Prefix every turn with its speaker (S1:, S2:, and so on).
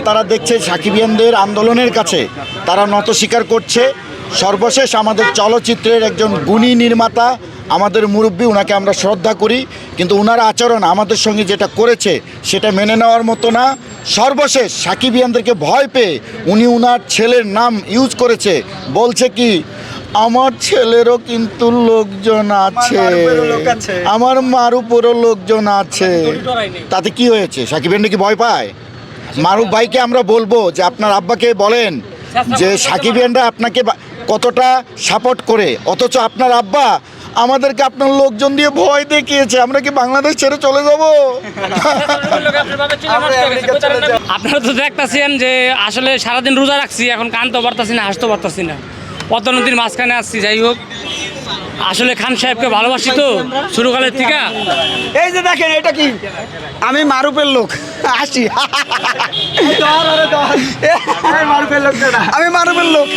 S1: তারা দেখছে সাকিবিয়ানদের আন্দোলনের কাছে তারা নত স্বীকার করছে। সর্বশেষ আমাদের চলচ্চিত্রের একজন গুণী নির্মাতা, আমাদের মুরব্বী, ওনাকে আমরা শ্রদ্ধা করি, কিন্তু ওনার আচরণ আমাদের সঙ্গে যেটা করেছে সেটা মেনে নেওয়ার মতো না। সর্বশেষ সাকিবিয়ানদেরকে ভয় পেয়ে উনি ওনার ছেলের নাম ইউজ করেছে, বলছে কি আমার ছেলেরও কিন্তু লোকজন আছে, আমার মার উপরও লোকজন আছে। তাতে কি হয়েছে? সাকিবিয়ান কি ভয় পায়? মারুফ ভাইকে আমরা বলবো যে আপনার আব্বাকে বলেন যে সাকিবিয়ানরা আপনাকে কতটা সাপোর্ট করে, অথচ আপনার আব্বা আমাদেরকে আপনার লোকজন দিয়ে ভয় দেখিয়েছে। আমরা কি বাংলাদেশ ছেড়ে চলে যাব?
S2: আপনারা তো দেখতেছেন যে আসলে সারাদিন রোজা রাখছি, এখন কানতেও পারতাছি না, হাসতেও পারতাছি না, পদ্মনদীর মাঝখানে আসছি। যাই হোক, আসলে খান সাহেবকে ভালোবাসি তো শুরুকালের থেকে।
S3: এই যে দেখেন, এটা কি আমি মারুফের লোক, আসি আমি মারুফের লোক।